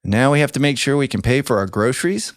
Now we have to make sure we can pay for our groceries.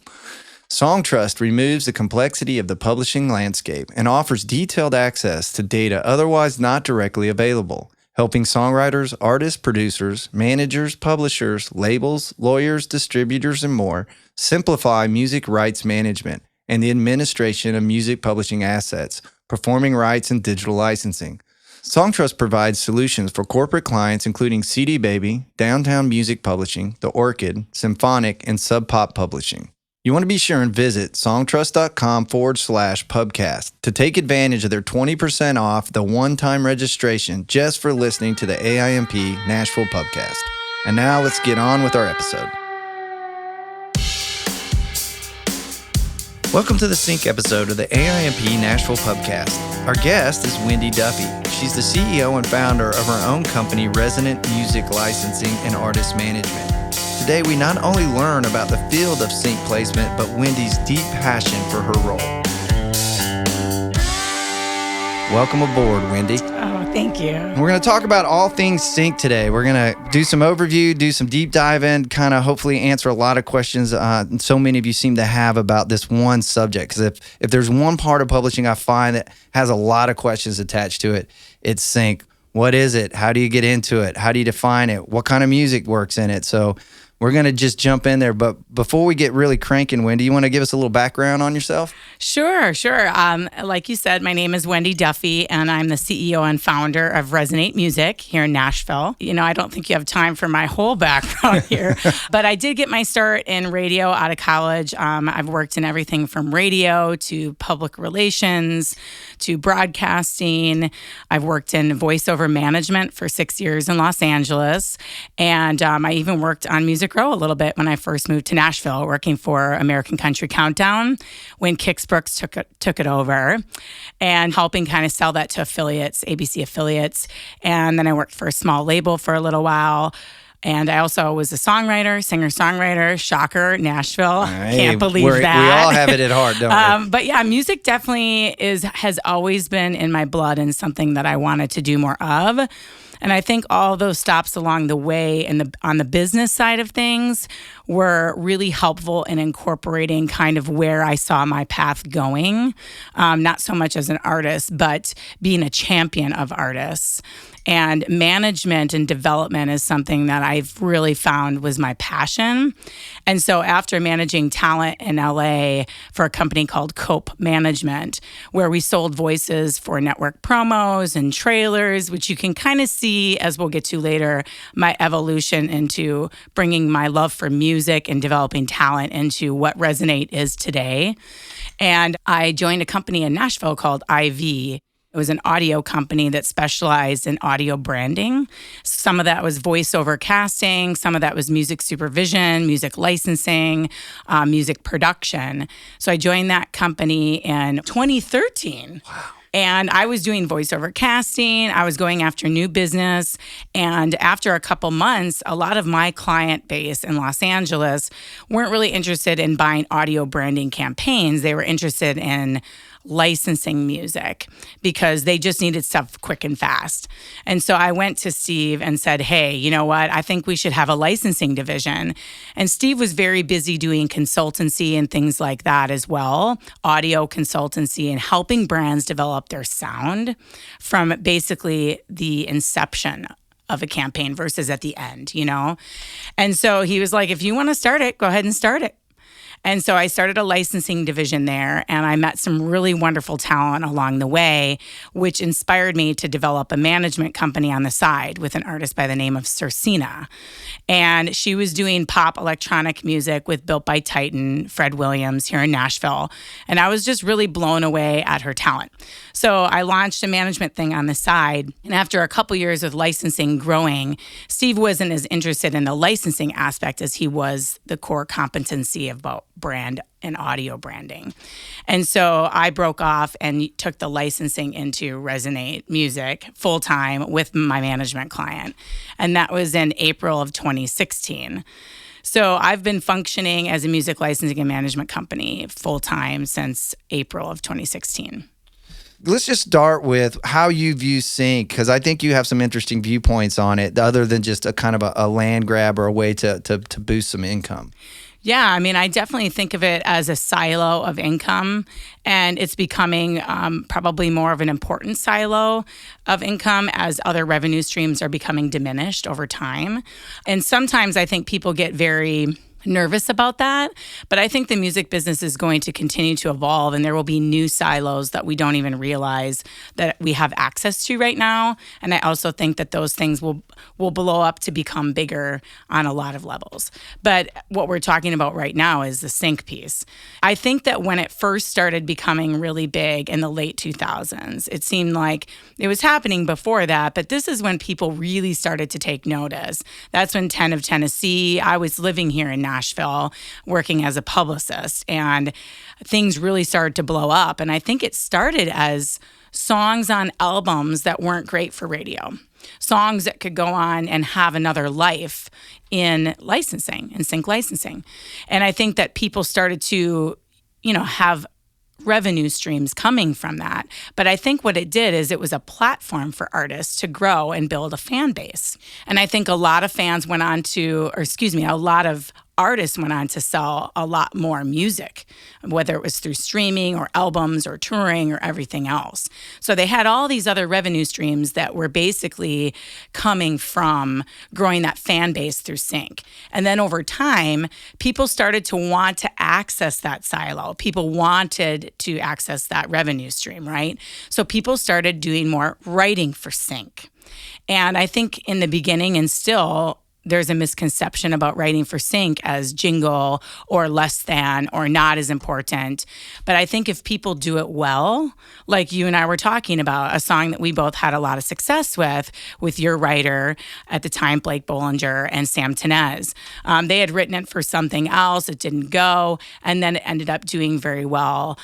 SongTrust removes the complexity of the publishing landscape and offers detailed access to data otherwise not directly available, helping songwriters, artists, producers, managers, publishers, labels, lawyers, distributors, and more simplify music rights management and the administration of music publishing assets, performing rights, and digital licensing. SongTrust provides solutions for corporate clients including CD Baby, Downtown Music Publishing, The Orchid, Symphonic, and Sub Pop Publishing. You want to be sure and visit songtrust.com/pubcast to take advantage of their 20% off the one-time registration just for listening to the AIMP Nashville Pubcast. And now let's get on with our episode. Welcome to the Sync episode of the AIMP Nashville Pubcast. Our guest is Wendy Duffy. She's the CEO and founder of her own company, Resonant Music Licensing and Artist Management. Today, we not only learn about the field of sync placement, but Wendy's deep passion for her role. Welcome aboard, Wendy. Oh, thank you. We're going to talk about all things sync today. We're going to do some overview, do some deep dive in, kind of hopefully answer a lot of questions so many of you seem to have about this one subject. Because if there's one part of publishing I find that has a lot of questions attached to it, it's sync. What is it? How do you get into it? How do you define it? What kind of music works in it? So we're going to just jump in there. But before we get really cranking, Wendy, you want to give us a little background on yourself? Sure. Like you said, my name is Wendy Duffy, and I'm the CEO and founder of Resonate Music here in Nashville. You know, I don't think you have time for my whole background here, but I did get my start in radio out of college. I've worked in everything from radio to public relations to broadcasting. I've worked in voiceover management for 6 years in Los Angeles, and I even worked on Music Row a little bit when I first moved to Nashville, working for American Country Countdown when Kix Brooks took it over, and helping kind of sell that to affiliates, ABC affiliates. And then I worked for a small label for a little while. And I also was a songwriter, singer-songwriter. Shocker, Nashville. Can't believe that. We all have it at heart, don't we? But yeah, music definitely has always been in my blood and something that I wanted to do more of. And I think all those stops along the way and on the business side of things were really helpful in incorporating kind of where I saw my path going, not so much as an artist, but being a champion of artists. And management and development is something that I've really found was my passion. And so after managing talent in LA for a company called Cope Management, where we sold voices for network promos and trailers, which you can kind of see, as we'll get to later, my evolution into bringing my love for music and developing talent into what Resonate is today. And I joined a company in Nashville called IV. It was an audio company that specialized in audio branding. Some of that was voiceover casting. Some of that was music supervision, music licensing, music production. So I joined that company in 2013. Wow. And I was doing voiceover casting. I was going after new business. And after a couple months, a lot of my client base in Los Angeles weren't really interested in buying audio branding campaigns. They were interested in licensing music because they just needed stuff quick and fast. And so I went to Steve and said, hey, you know what? I think we should have a licensing division. And Steve was very busy doing consultancy and things like that as well, audio consultancy and helping brands develop their sound from basically the inception of a campaign versus at the end, you know? And so he was like, if you want to start it, go ahead and start it. And so I started a licensing division there, and I met some really wonderful talent along the way, which inspired me to develop a management company on the side with an artist by the name of Cersina. And she was doing pop electronic music with Built by Titan, Fred Williams here in Nashville. And I was just really blown away at her talent. So I launched a management thing on the side. And after a couple years of licensing growing, Steve wasn't as interested in the licensing aspect as he was the core competency of both brand and audio branding. And so I broke off and took the licensing into Resonate Music full-time with my management client. And that was in April of 2016. So I've been functioning as a music licensing and management company full-time since April of 2016. Let's just start with how you view sync, because I think you have some interesting viewpoints on it, other than just a kind of a land grab or a way to boost some income. Yeah, I mean, I definitely think of it as a silo of income, and it's becoming probably more of an important silo of income as other revenue streams are becoming diminished over time. And sometimes I think people get very nervous about that, but I think the music business is going to continue to evolve, and there will be new silos that we don't even realize that we have access to right now. And I also think that those things will blow up to become bigger on a lot of levels. But what we're talking about right now is the sync piece. I think that when it first started becoming really big in the late 2000s, it seemed like it was happening before that, but this is when people really started to take notice. That's when 10 of Tennessee, I was living here in Nashville working as a publicist, and things really started to blow up. And I think it started as songs on albums that weren't great for radio, songs that could go on and have another life in licensing and sync licensing. And I think that people started to, have revenue streams coming from that. But I think what it did is it was a platform for artists to grow and build a fan base. And I think a lot of a lot of artists went on to sell a lot more music, whether it was through streaming or albums or touring or everything else. So they had all these other revenue streams that were basically coming from growing that fan base through sync. And then over time, people started to want to access that silo. People wanted to access that revenue stream, right? So people started doing more writing for sync. And I think in the beginning, and still, there's a misconception about writing for sync as jingle or less than or not as important. But I think if people do it well, like you and I were talking about, a song that we both had a lot of success with your writer at the time, Blake Bollinger and Sam Tenez. They had written it for something else. It didn't go. And then it ended up doing very well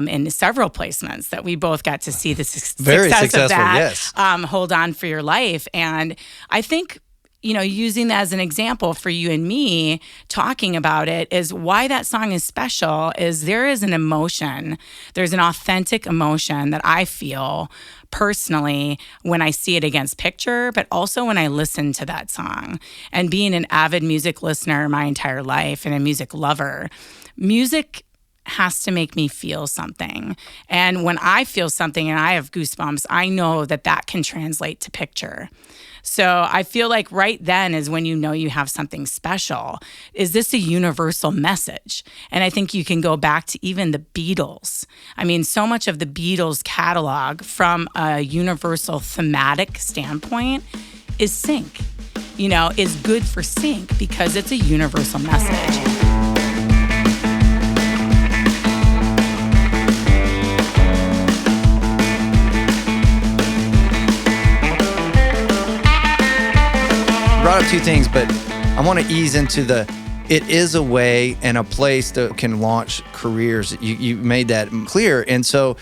in several placements that we both got to see the Very success successful, of that. yes. Hold On for Your Life. And I think using that as an example for you and me talking about it is why that song is special is there is an emotion. There's an authentic emotion that I feel personally when I see it against picture, but also when I listen to that song. And being an avid music listener my entire life and a music lover, music has to make me feel something. And when I feel something and I have goosebumps, I know that can translate to picture. So I feel like right then is when you have something special. Is this a universal message? And I think you can go back to even the Beatles. I mean, so much of the Beatles catalog from a universal thematic standpoint is sync, is good for sync because it's a universal message. Brought up two things, but I want to ease into it is a way and a place that can launch careers. You made that clear. And so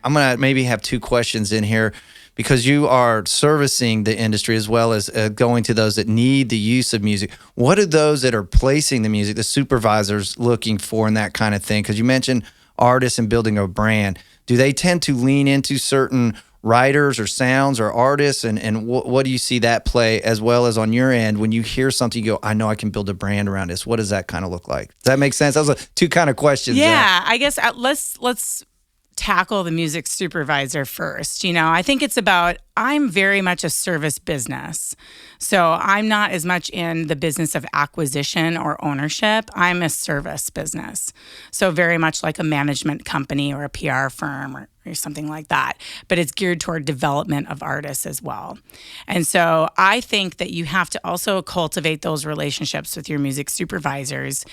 I'm going to maybe have two questions in here because you are servicing the industry as well as going to those that need the use of music. What are those that are placing the music, the supervisors looking for and that kind of thing? Because you mentioned artists and building a brand. Do they tend to lean into certain writers or sounds or artists, and what do you see that play as well as on your end when you hear something you go, I know I can build a brand around this? What does that kind of look like? Does that make sense? That was two kind of questions. Yeah, I guess let's tackle the music supervisor first. I think it's about, I'm very much a service business. So I'm not as much in the business of acquisition or ownership. I'm a service business. So very much like a management company or a PR firm or something like that. But it's geared toward development of artists as well. And so I think that you have to also cultivate those relationships with your music supervisors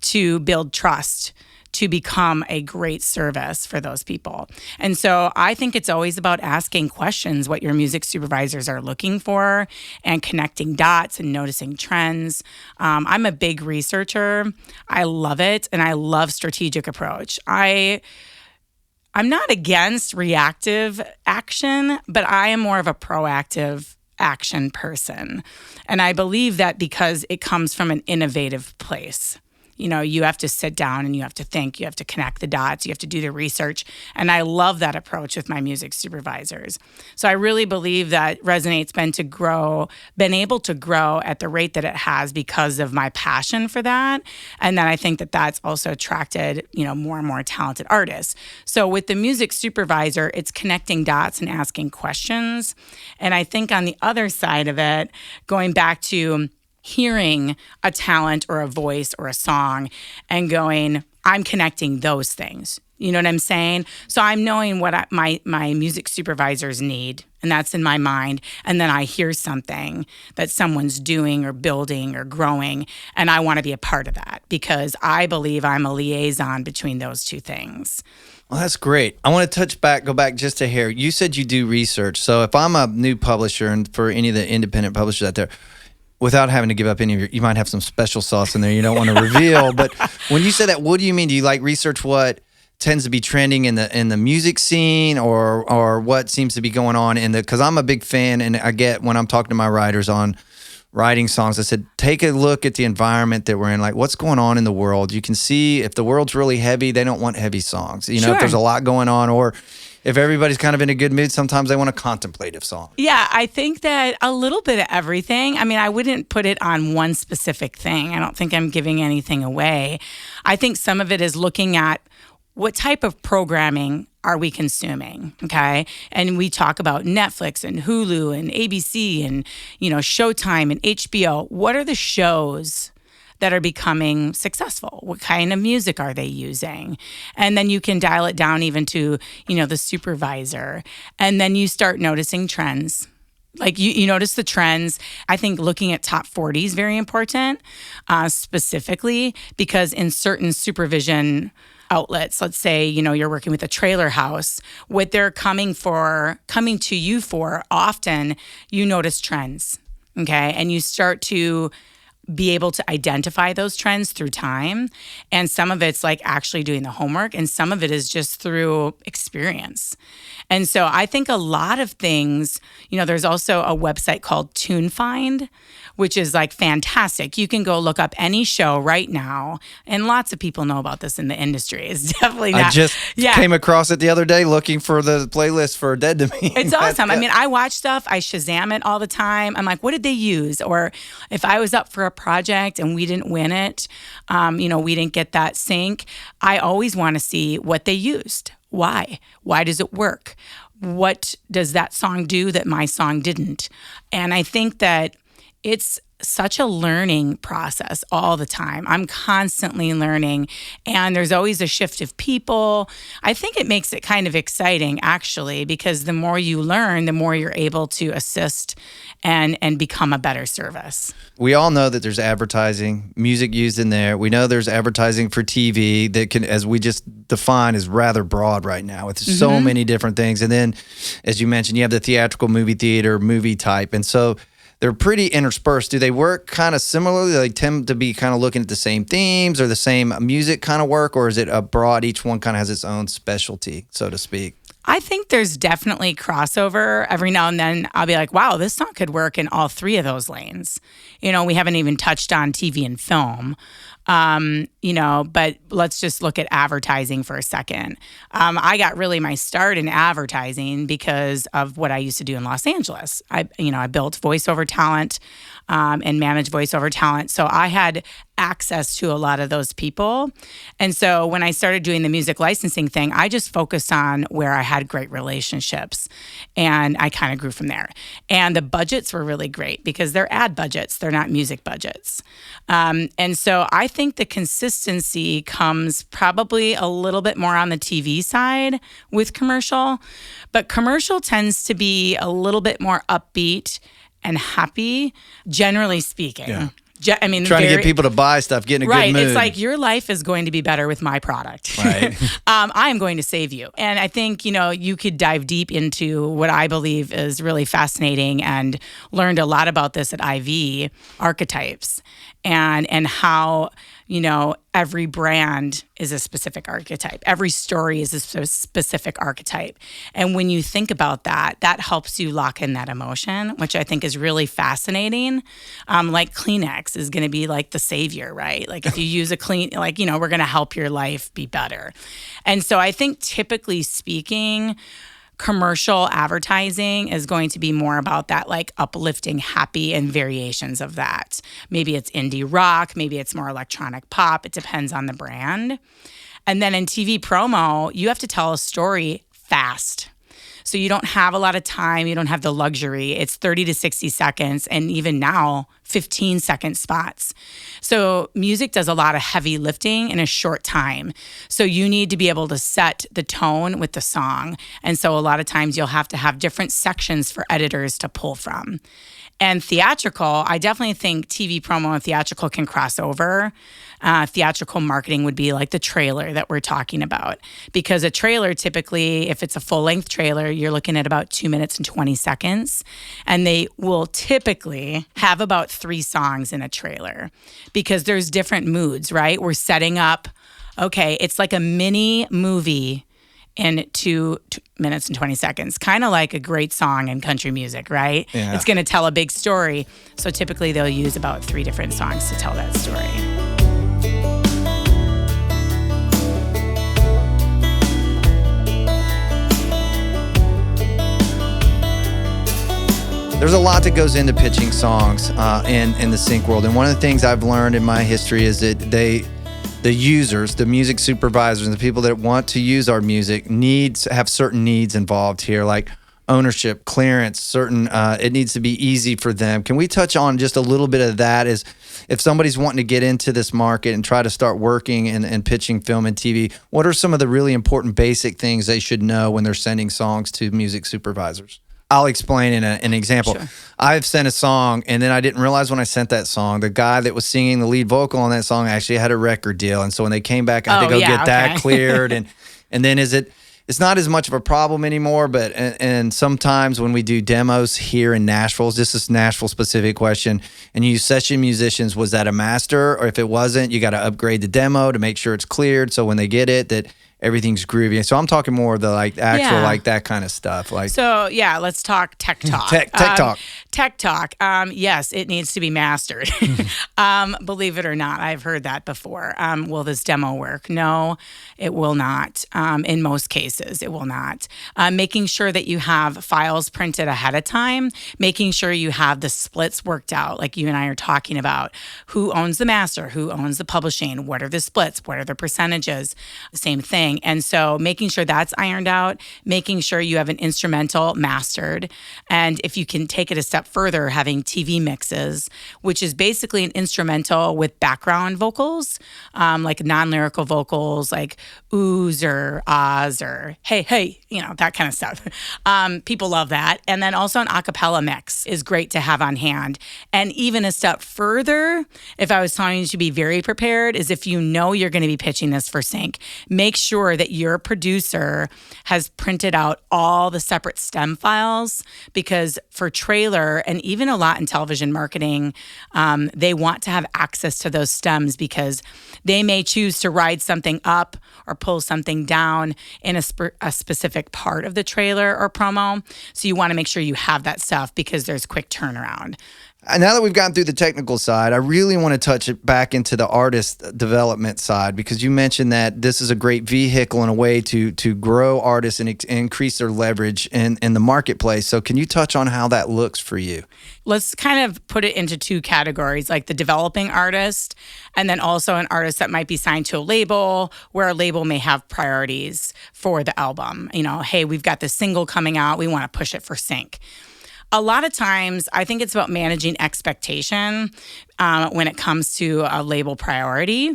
to build trust, to become a great service for those people. And so I think it's always about asking questions, what your music supervisors are looking for, and connecting dots and noticing trends. I'm a big researcher. I love it, and I love strategic approach. I'm not against reactive action, but I am more of a proactive action person. And I believe that because it comes from an innovative place. You have to sit down and you have to think, you have to connect the dots, you have to do the research. And I love that approach with my music supervisors. So I really believe that Resonate's been able to grow at the rate that it has because of my passion for that. And then I think that that's also attracted, more and more talented artists. So with the music supervisor, it's connecting dots and asking questions. And I think on the other side of it, going back to hearing a talent or a voice or a song and going, I'm connecting those things. You know what I'm saying? So I'm knowing what my music supervisors need, and that's in my mind. And then I hear something that someone's doing or building or growing, and I want to be a part of that because I believe I'm a liaison between those two things. Well, that's great. I want to go back just a hair. You said you do research. So if I'm a new publisher, and for any of the independent publishers out there, without having to give up any of you might have some special sauce in there you don't want to reveal. But when you say that, what do you mean? Do you like research what tends to be trending in the music scene or what seems to be going on because I'm a big fan, and I get when I'm talking to my writers on writing songs, I said, take a look at the environment that we're in, like what's going on in the world. You can see if the world's really heavy, they don't want heavy songs. Sure. If there's a lot going on, or if everybody's kind of in a good mood, sometimes they want a contemplative song. Yeah, I think that a little bit of everything. I mean, I wouldn't put it on one specific thing. I don't think I'm giving anything away. I think some of it is looking at what type of programming are we consuming, okay? And we talk about Netflix and Hulu and ABC and, Showtime and HBO. What are the shows that are becoming successful? What kind of music are they using? And then you can dial it down even to, the supervisor. And then you start noticing trends. Like you notice the trends. I think looking at top 40 is very important, specifically because in certain supervision outlets, let's say, you're working with a trailer house, what they're coming to you for, often you notice trends, okay? And you start to be able to identify those trends through time. And some of it's like actually doing the homework, and some of it is just through experience. And so I think a lot of things, there's also a website called TuneFind, which is like fantastic. You can go look up any show right now, and lots of people know about this in the industry. It's definitely not. I just came across it the other day looking for the playlist for Dead to Me. It's awesome. I mean, I watch stuff. I Shazam it all the time. I'm like, what did they use? Or if I was up for a project and we didn't win it, we didn't get that sync, I always want to see what they used. Why? Why does it work? What does that song do that my song didn't? And I think that it's such a learning process all the time. I'm constantly learning, and there's always a shift of people. I think it makes it kind of exciting, actually, because the more you learn, the more you're able to assist and become a better service. We all know that there's advertising, music used in there. We know there's advertising for TV that can, as we just defined, is rather broad right now with so many different things. And then, as you mentioned, you have the theatrical movie theater, movie type. And so they're pretty interspersed. Do they work kind of similarly? They tend to be kind of looking at the same themes or the same music kind of work, or is it a broad, each one kind of has its own specialty, so to speak? I think there's definitely crossover. Every now and then I'll be like, wow, this song could work in all three of those lanes. We haven't even touched on TV and film. But let's just look at advertising for a second. I got really my start in advertising because of what I used to do in Los Angeles. I built voiceover talent, and managed voiceover talent. So I had access to a lot of those people. And so when I started doing the music licensing thing, I just focused on where I had great relationships, and I kind of grew from there. And the budgets were really great because they're ad budgets. They're not music budgets. And so I think the consistency comes probably a little bit more on the TV side with commercial, but commercial tends to be a little bit more upbeat and happy, generally speaking. Yeah. I mean, trying to get people to buy stuff, get in a good mood. It's like your life is going to be better with my product. Right. I am going to save you. And I think, you could dive deep into what I believe is really fascinating, and learned a lot about this at IV, archetypes. and how, every brand is a specific archetype. Every story is a specific archetype. And when you think about that, that helps you lock in that emotion, which I think is really fascinating. Like Kleenex is going to be like the savior, right? Like if you use a we're going to help your life be better. And so I think typically speaking, commercial advertising is going to be more about that, like uplifting, happy, and variations of that. Maybe it's indie rock, maybe it's more electronic pop. It depends on the brand. And then in TV promo, you have to tell a story fast. So you don't have a lot of time. You don't have the luxury. It's 30 to 60 seconds. And even now, 15-second spots. So music does a lot of heavy lifting in a short time. So you need to be able to set the tone with the song. And so a lot of times you'll have to have different sections for editors to pull from. And theatrical, I definitely think TV promo and theatrical can cross over. Theatrical marketing would be like the trailer that we're talking about. Because a trailer, typically, if it's a full-length trailer, you're looking at about 2 minutes and 20 seconds. And they will typically have about 3 songs in a trailer. Because there's different moods, right? We're setting up, okay, it's like a mini movie in 2 minutes and 20 seconds, kind of like a great song in country music, right? Yeah. It's going to tell a big story. So typically they'll use about 3 different songs to tell that story. There's a lot that goes into pitching songs in the sync world. And one of the things I've learned in my history is that the users, the music supervisors, and the people that want to use our music have certain needs involved here, like ownership, clearance, certain, it needs to be easy for them. Can we touch on just a little bit of that? Is if somebody's wanting to get into this market and try to start working and pitching film and TV, what are some of the really important basic things they should know when they're sending songs to music supervisors? I'll explain in an example. Sure. I've sent a song, and then I didn't realize when I sent that song, the guy that was singing the lead vocal on that song actually had a record deal. And so when they came back, I had to go get that cleared. And then it's not as much of a problem anymore, but and sometimes when we do demos here in Nashville, this is Nashville specific question, and you use session musicians, was that a master? Or if it wasn't, you got to upgrade the demo to make sure it's cleared. So when they get it, that everything's groovy. So I'm talking more of the that kind of stuff. Let's talk tech talk. Tech talk. Tech talk. Yes, it needs to be mastered. Believe it or not, I've heard that before. Will this demo work? No, it will not. In most cases, it will not. Making sure that you have files printed ahead of time, making sure you have the splits worked out, like you and I are talking about. Who owns the master? Who owns the publishing? What are the splits? What are the percentages? Same thing. And so making sure that's ironed out, making sure you have an instrumental mastered. And if you can take it a step further, having TV mixes, which is basically an instrumental with background vocals, like non-lyrical vocals, like oohs or ahs or hey, that kind of stuff. People love that. And then also an a cappella mix is great to have on hand. And even a step further, if I was telling you to be very prepared, is if you know you're going to be pitching this for sync, make sure that your producer has printed out all the separate stem files, because for trailer and even a lot in television marketing, they want to have access to those stems because they may choose to ride something up or pull something down in a specific part of the trailer or promo. So you want to make sure you have that stuff because there's quick turnaround. Now that we've gotten through the technical side, I really want to touch it back into the artist development side, because you mentioned that this is a great vehicle and a way to grow artists and increase their leverage in the marketplace. So can you touch on how that looks for you? Let's kind of put it into 2 categories, like the developing artist and then also an artist that might be signed to a label where a label may have priorities for the album. Hey, we've got this single coming out. We want to push it for sync. A lot of times, I think it's about managing expectation when it comes to a label priority.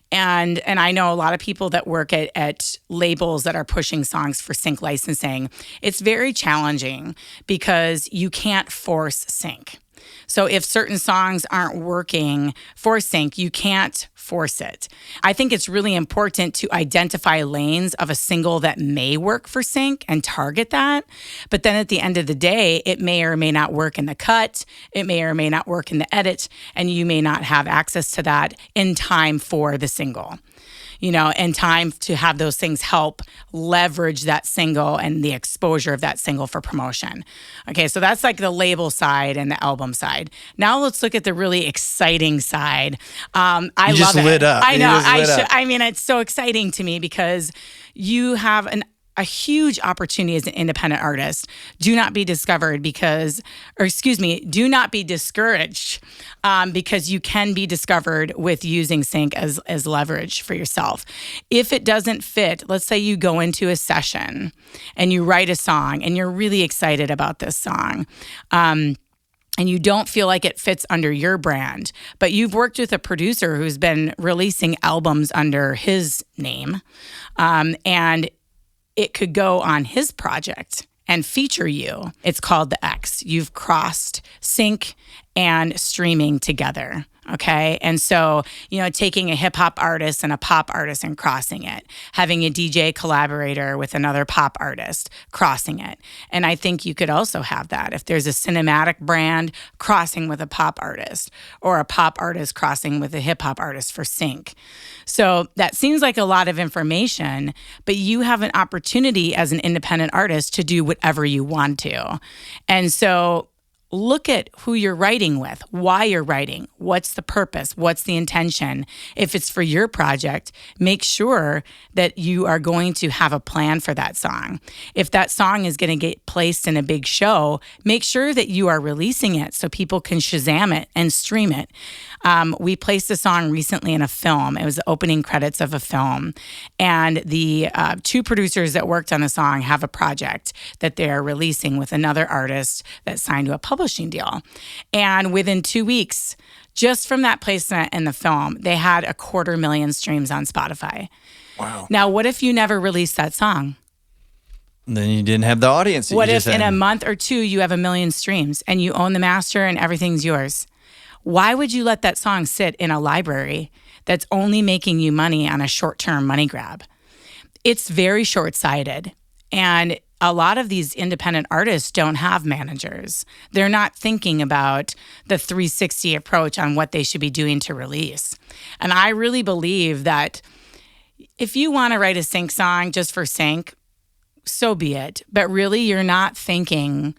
And I know a lot of people that work at labels that are pushing songs for sync licensing. It's very challenging because you can't force sync. So if certain songs aren't working for sync, you can't force it. I think it's really important to identify lanes of a single that may work for sync and target that. But then at the end of the day, it may or may not work in the cut. It may or may not work in the edit, and you may not have access to that in time for the single. And time to have those things help leverage that single and the exposure of that single for promotion. Okay, so that's like the label side and the album side. Now let's look at the really exciting side. I love just it. lit up. I know. I mean, it's so exciting to me because you have a huge opportunity as an independent artist. Do not be discouraged because you can be discovered with using sync as leverage for yourself. If it doesn't fit, let's say you go into a session and you write a song and you're really excited about this song, and you don't feel like it fits under your brand, but you've worked with a producer who's been releasing albums under his name, and it could go on his project and feature you. It's called the X. You've crossed sync and streaming together. Okay. And so, taking a hip hop artist and a pop artist and crossing it, having a DJ collaborator with another pop artist, crossing it. And I think you could also have that if there's a cinematic brand crossing with a pop artist or a pop artist crossing with a hip hop artist for sync. So that seems like a lot of information, but you have an opportunity as an independent artist to do whatever you want to. And so look at who you're writing with, why you're writing, what's the purpose, what's the intention. If it's for your project, make sure that you are going to have a plan for that song. If that song is going to get placed in a big show, make sure that you are releasing it so people can Shazam it and stream it. We placed a song recently in a film. It was the opening credits of a film. And the two producers that worked on the song have a project that they're releasing with another artist that signed to a publishing deal. And within 2 weeks, just from that placement in the film, they had 250,000 streams on Spotify. Wow. Now, what if you never released that song? Then you didn't have the audience. What if in a month or two you have 1 million streams and you own the master and everything's yours? Why would you let that song sit in a library that's only making you money on a short-term money grab? It's very short-sighted. And a lot of these independent artists don't have managers. They're not thinking about the 360 approach on what they should be doing to release. And I really believe that if you want to write a sync song just for sync, so be it. But really, you're not thinking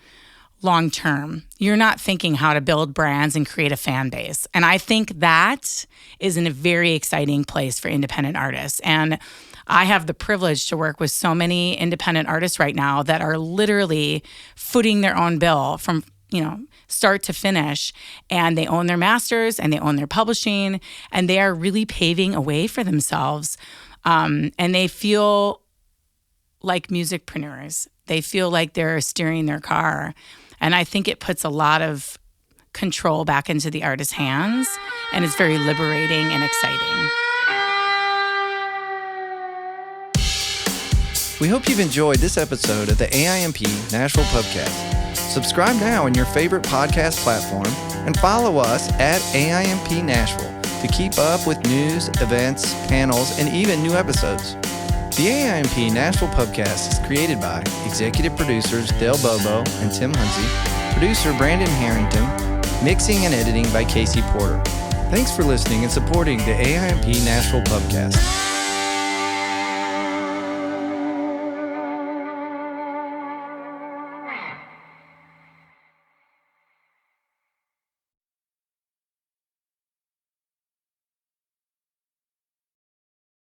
long term. You're not thinking how to build brands and create a fan base. And I think that is in a very exciting place for independent artists. And I have the privilege to work with so many independent artists right now that are literally footing their own bill from, start to finish. And they own their masters and they own their publishing, and they are really paving a way for themselves. And they feel like musicpreneurs. They feel like they're steering their car. And I think it puts a lot of control back into the artist's hands, and it's very liberating and exciting. We hope you've enjoyed this episode of the AIMP Nashville Pubcast. Subscribe now in your favorite podcast platform and follow us at AIMP Nashville to keep up with news, events, panels, and even new episodes. The AIMP Nashville Pubcast is created by executive producers Del Bobo and Tim Hunzy, producer Brandon Harrington, mixing and editing by Casey Porter. Thanks for listening and supporting the AIMP Nashville Pubcast.